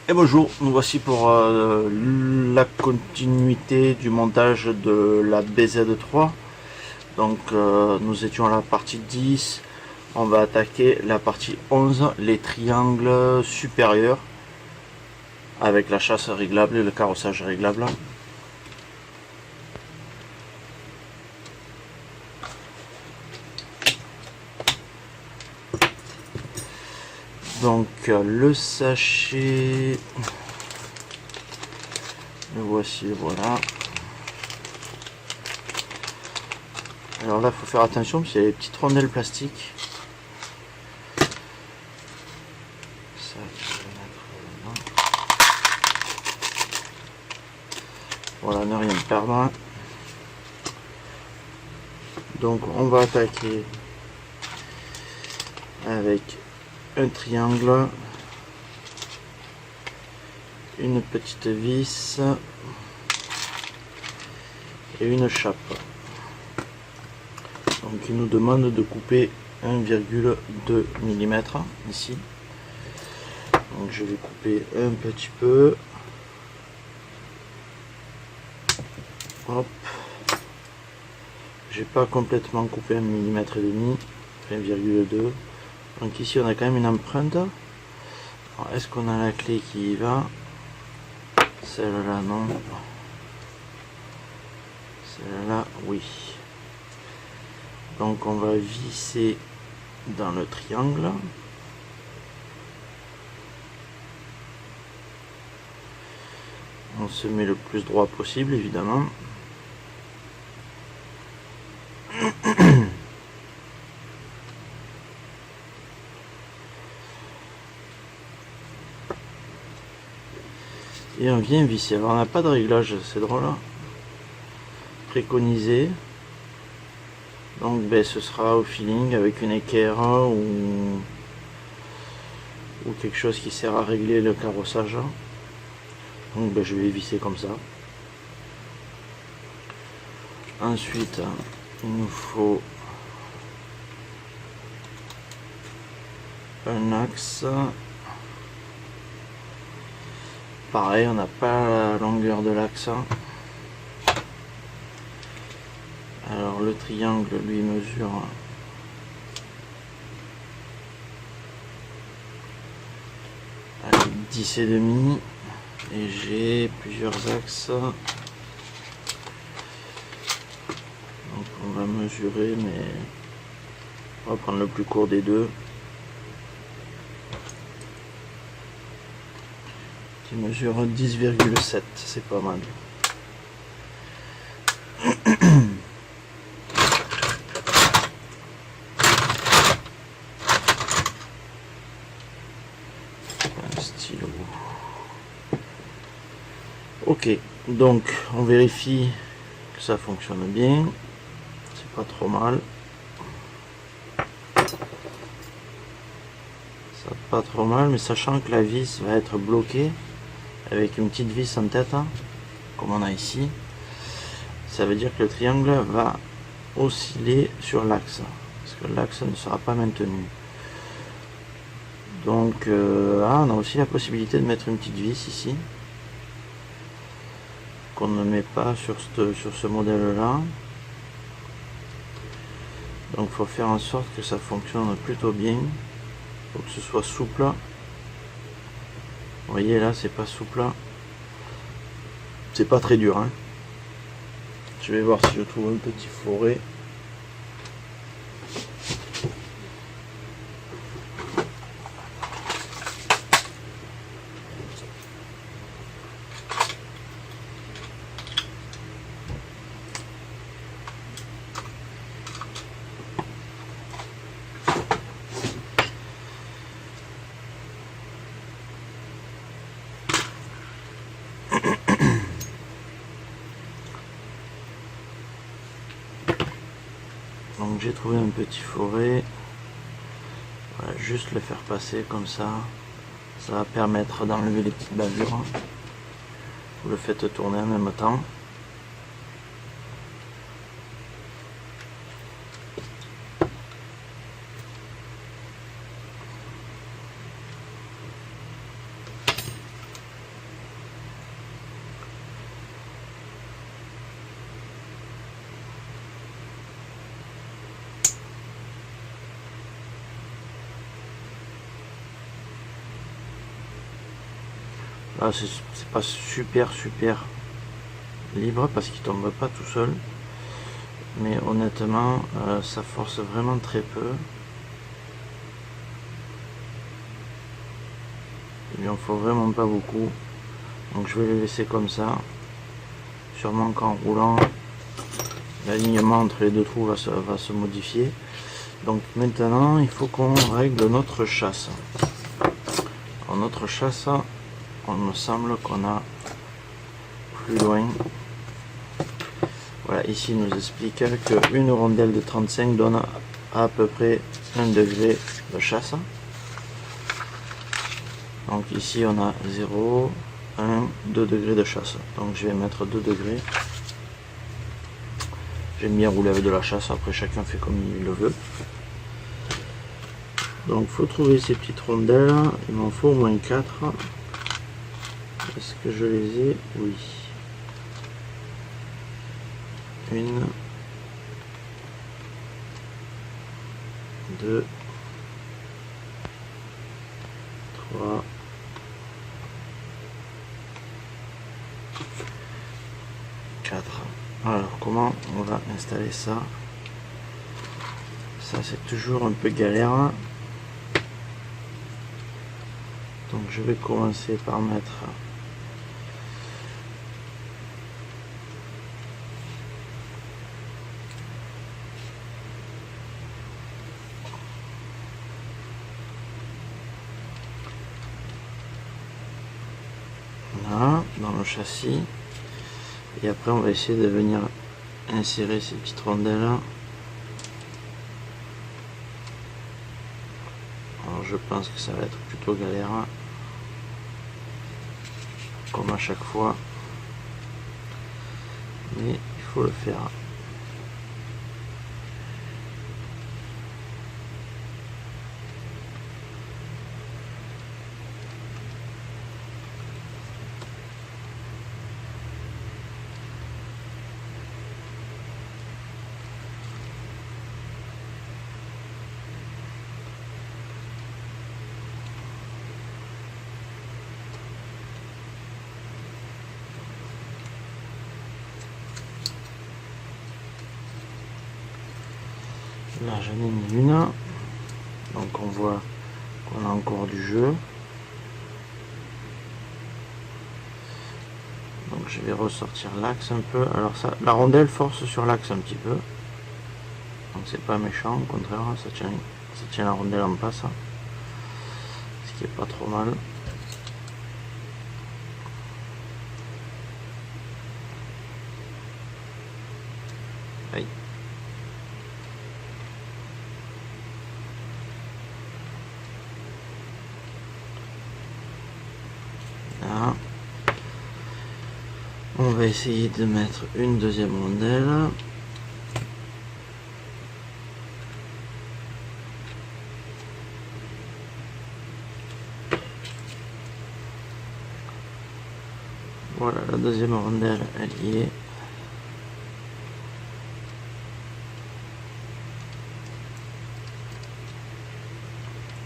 Et bonjour, nous voici pour la continuité du montage de la BZ3. Donc nous étions à la partie 10, on va attaquer la partie 11, les triangles supérieurs, avec la chasse réglable et le carrossage réglable. Donc le sachet, le voici, voilà. Alors là, il faut faire attention parce qu'il y a des petites rondelles plastiques. Ça, voilà, ne rien perdre. Donc on va attaquer avec un triangle, une petite vis et une chape. Donc il nous demande de couper 1,2 mm ici. Donc je vais couper un petit peu. Hop. J'ai pas complètement coupé 1,5 mm, 1,2. Donc ici on a quand même une empreinte. Est-ce qu'on a la clé qui y va? Celle-là non. Celle-là oui. Donc on va visser dans le triangle. On se met le plus droit possible évidemment. Et on vient visser. Alors on n'a pas de réglage, c'est drôle. Préconisé. Donc ben, ce sera au feeling avec une équerre ou quelque chose qui sert à régler le carrossage. Donc ben, je vais visser comme ça. Ensuite il nous faut un axe. Pareil, on n'a pas la longueur de l'axe. Alors le triangle lui mesure 10,5 et j'ai plusieurs axes. Donc on va mesurer, mais on va prendre le plus court des deux. Qui mesure 10,7, c'est pas mal. Un stylo. Ok, donc on vérifie que ça fonctionne bien. C'est pas trop mal. Ça pas trop mal, mais sachant que la vis va être bloquée avec une petite vis en tête, comme on a ici, ça veut dire que le triangle va osciller sur l'axe, parce que l'axe ne sera pas maintenu. Donc on a aussi la possibilité de mettre une petite vis ici, qu'on ne met pas sur ce modèle là. Donc il faut faire en sorte que ça fonctionne plutôt bien. Il faut que ce soit souple. Vous voyez là, c'est pas souple. C'est pas très dur. Hein. Je vais voir si je trouve un petit fourré. Donc j'ai trouvé un petit fourré. Voilà, juste le faire passer comme ça. Ça va permettre d'enlever les petites bavures. Vous le faites tourner en même temps. Là c'est pas super libre parce qu'il tombe pas tout seul, mais honnêtement ça force vraiment très peu. Il en faut vraiment pas beaucoup, donc je vais les laisser comme ça. Sûrement qu'en roulant, l'alignement entre les deux trous va se modifier. Donc maintenant il faut qu'on règle notre chasse. Alors, notre chasse, on me semble qu'on a plus loin. Voilà, ici il nous explique qu'une rondelle de 35 donne à peu près 1 degré de chasse. Donc ici on a 0, 1, 2 degrés de chasse. Donc je vais mettre 2 degrés. J'aime bien rouler avec de la chasse, après chacun fait comme il le veut. Donc il faut trouver ces petites rondelles, il m'en faut au moins 4. Est-ce que je les ai? Oui. 1, 2, 3, 4. Alors comment on va installer ça? Ça c'est toujours un peu galère. Donc je vais commencer par mettre là dans le châssis, et après on va essayer de venir insérer ces petites rondelles. Alors je pense que ça va être plutôt galère, comme à chaque fois, mais il faut le faire. Là j'en ai mis une, donc on voit qu'on a encore du jeu. Donc je vais ressortir l'axe un peu. Alors ça, la rondelle force sur l'axe un petit peu, donc c'est pas méchant, au contraire ça tient la rondelle en place, ce qui est pas trop mal. Aïe. Là. On va essayer de mettre une deuxième rondelle. Voilà, la deuxième rondelle, elle y est.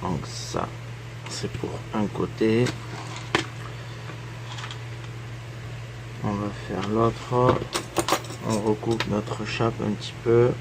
Donc ça, c'est pour un côté. On va faire l'autre. On recoupe notre chape un petit peu.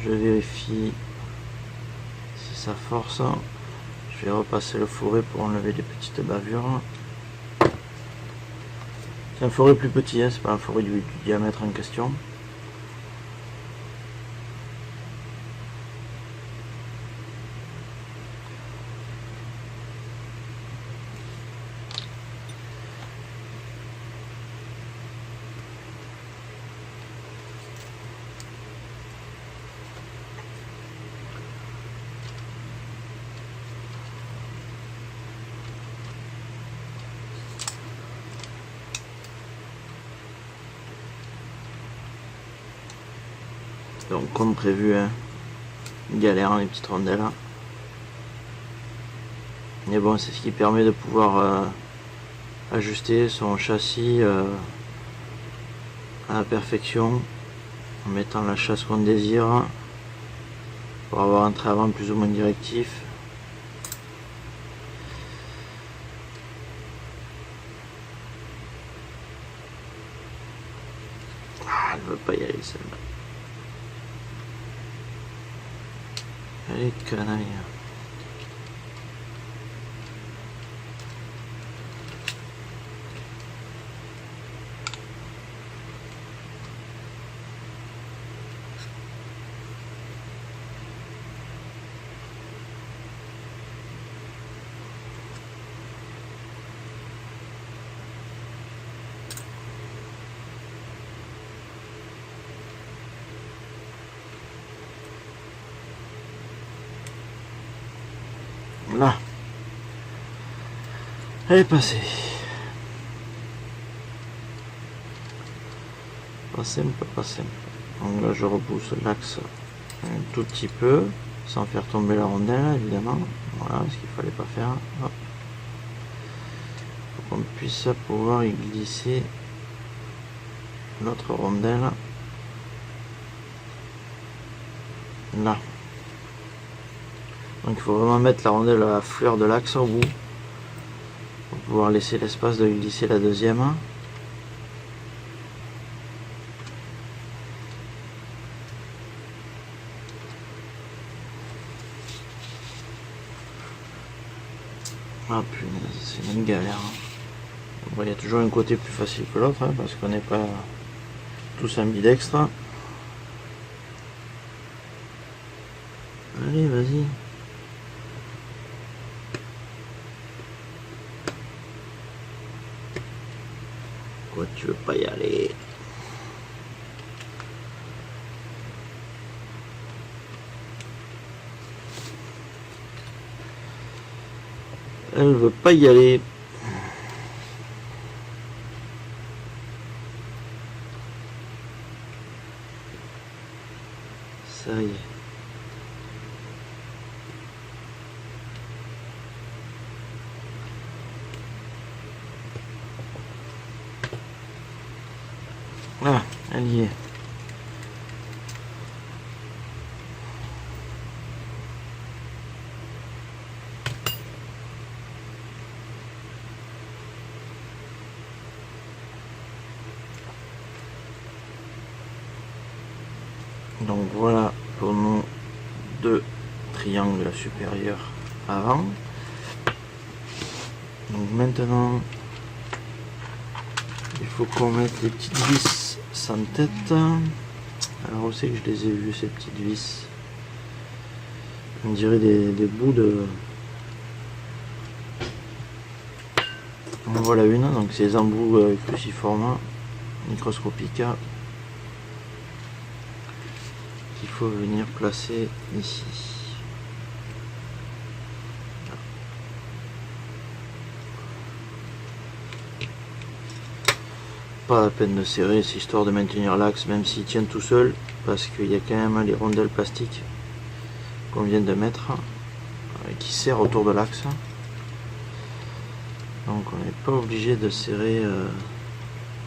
Je vérifie si ça force. Je vais repasser le fourré pour enlever les petites bavures. C'est un fourré plus petit, hein, c'est pas un fourré du diamètre en question. Donc comme prévu, hein, galère les petites rondelles. Mais bon, c'est ce qui permet de pouvoir ajuster son châssis à la perfection en mettant la chasse qu'on désire pour avoir un trait avant plus ou moins directif. Ah, elle veut pas y aller celle-là. Allez, canaille. Là, elle est passée. Pas simple, pas simple. Donc là, je repousse l'axe un tout petit peu, sans faire tomber la rondelle, évidemment. Voilà ce qu'il fallait pas faire. Hop. Pour qu'on puisse pouvoir y glisser l'autre rondelle. Là. Donc il faut vraiment mettre la rondelle à la fleur de l'axe au bout pour pouvoir laisser l'espace de glisser la deuxième. Ah punaise, c'est une galère. Bon, il y a toujours un côté plus facile que l'autre, hein, parce qu'on n'est pas tous ambidextres. Allez, vas-y. Quoi, tu veux pas y aller? Elle veut pas y aller. Ça y est. Ah, elle y est. Donc voilà pour nos deux triangles supérieurs avant. Donc maintenant, il faut qu'on mette les petites vis sans tête. Alors où c'est que je les ai vues ces petites vis? On dirait des bouts de... En voilà une, donc c'est les embouts cruciformes microscopiques qu'il faut venir placer ici. Pas la peine de serrer, c'est histoire de maintenir l'axe, même s'il tient tout seul, parce qu'il y a quand même les rondelles plastiques qu'on vient de mettre qui serrent autour de l'axe. Donc on n'est pas obligé de serrer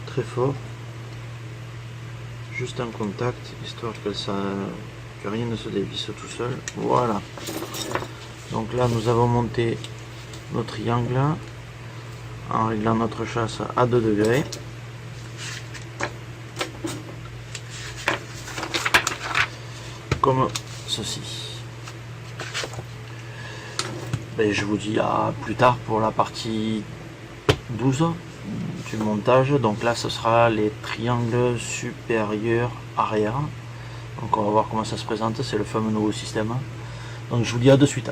très fort, juste en contact, histoire que rien ne se dévisse tout seul. Voilà. Donc là nous avons monté nos triangles en réglant notre chasse à 2 degrés. comme ceci. Et je vous dis à plus tard pour la partie 12 du montage. Donc là ce sera les triangles supérieurs arrière. Donc on va voir comment ça se présente, c'est le fameux nouveau système. Donc je vous dis à de suite.